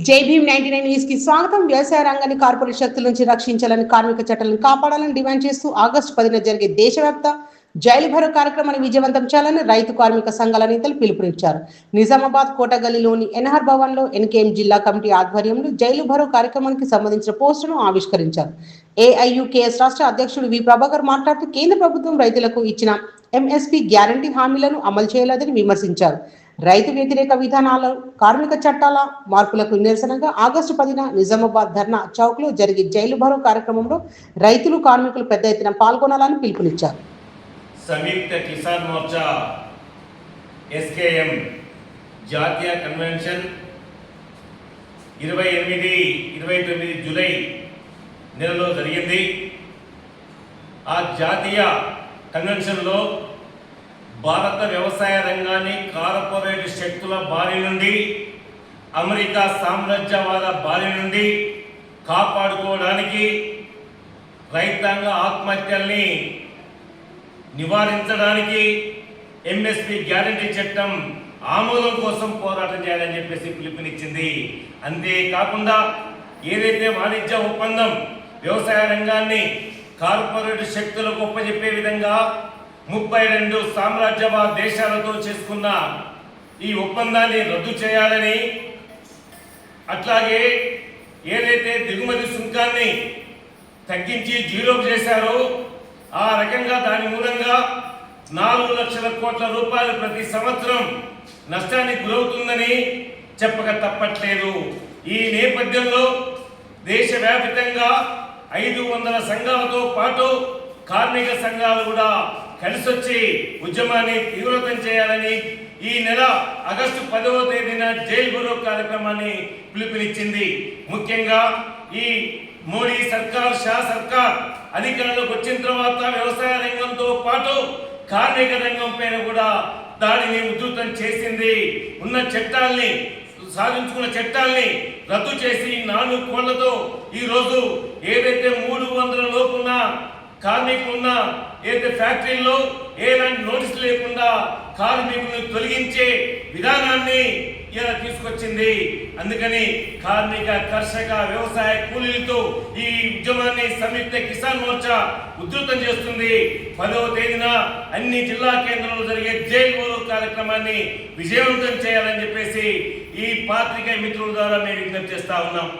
జై భీమ్ 99 న్యూస్ కి స్వాగతం. వ్యవసాయ రంగాన్ని కార్పొరేట్ శక్తుల నుంచి రక్షించాలని, కార్మిక చట్టాలను కాపాడాలని డిమాండ్ చేస్తూ ఆగస్టు 10న జరిగే దేశవ్యాప్త జైలు భరో కార్యక్రమాన్ని విజయవంతం చేయాలని రైతు కార్మిక సంఘాల నేతలు పిలుపునిచ్చారు. నిజామాబాద్ కోటగల్లీలోని ఎన్ఆర్ భవన్ లో ఎన్కేఎం జిల్లా కమిటీ ఆధ్వర్యంలో జైలు భరో కార్యక్రమానికి సంబంధించిన పోస్టును ఆవిష్కరించారు. ఏఐయుకేఎస్ రాష్ట్ర అధ్యక్షుడు వి ప్రభాకర్ మాట్లాడుతూ కేంద్ర ప్రభుత్వం రైతులకు ఇచ్చిన ఎంఎస్పీ గ్యారంటీ హామీలను అమలు చేయలేదని విమర్శించారు. రైతు వ్యతిరేక విధానాలు, కార్మిక చట్టాల మార్పులకు నిరసనగా ఆగస్టు 10న నిజామాబాద్ ధర్నా చౌక్ లో జరిగే జైలు భరో కార్యక్రమంలో రైతులు, కార్మికులు పెద్ద ఎత్తున పాల్గొనాలని పిలుపునిచ్చారు. సంయుక్త కిసాన్ మోర్చా ఎస్కేఎం జాతీయ కన్వెన్షన్ 28-29 జూలై నెలలో జరిగింది. ఆ జాతీయ కన్వెన్షన్లో భారత వ్యవసాయ రంగాన్ని కార్పొరేట్ శక్తుల బారి నుండి, అమెరికా సామ్రాజ్యవాద బారి నుండి కాపాడుకోవడానికి, రైతాంగ ఆత్మహత్యల్ని నివారించడానికి ఎంఎస్పీ గ్యారంటీ చట్టం ఆమోదం కోసం పోరాటం చేయాలని చెప్పేసి పిలుపునిచ్చింది. అంతేకాకుండా ఏదైతే వాణిజ్య ఒప్పందం వ్యవసాయ రంగాన్ని కార్పొరేట్ శక్తులకు ఒప్పజెప్పే విధంగా 32 సామ్రాజ్యవాద దేశాలతో చేసుకున్న ఈ ఒప్పందాన్ని రద్దు చేయాలని, అట్లాగే ఏదైతే దిగుమతి సుంకాన్ని తగ్గించి జీరోకు చేశారో ఆ రకంగా దాని మూలంగా 4 లక్షల కోట్ల రూపాయలు ప్రతి సంవత్సరం నష్టానికి గురవుతుందని చెప్పక తప్పట్లేదు. ఈ నేపథ్యంలో దేశవ్యాప్తంగా 500 సంఘాలతో పాటు కార్మిక సంఘాలు కూడా కలిసొచ్చి ఉద్యమాన్ని తీవ్రతం చేయాలని ఈ నెల ఆగస్టు 10వ తేదీన జైలు భరో కార్యక్రమాన్ని పిలుపునిచ్చింది. ముఖ్యంగా ఈ మోడీ సర్కార్, షా సర్కార్ అధికారంలోకి వచ్చిన తర్వాత వ్యవసాయ రంగంతో పాటు కార్మిక రంగం పైన కూడా దాడిని ఉధృతం చేసింది. ఉన్న చట్టాల్ని, సాధించుకున్న చట్టాల్ని రద్దు చేసి 4 కోళ్లతో ఈరోజు ఏదైతే 300 లోపున్న కార్మికులున్న ఏదైతే ఫ్యాక్టరీల్లో ఎలాంటి నోటీసు లేకుండా కార్మికులను తొలగించే విధానాన్ని ఇలా తీసుకొచ్చింది. అందుకని కార్మిక, కర్షక, వ్యవసాయ కూలీలతో ఈ ఉద్యమాన్ని సంయుక్త కిసాన్ మోర్చా ఉధృతం చేస్తుంది. 10వ తేదీన అన్ని జిల్లా కేంద్రంలో జరిగే జైలు భరో కార్యక్రమాన్ని విజయవంతం చేయాలని చెప్పేసి ఈ పాత్రికేయ మిత్రుల ద్వారా మేము విజ్ఞప్తి చేస్తా ఉన్నాం.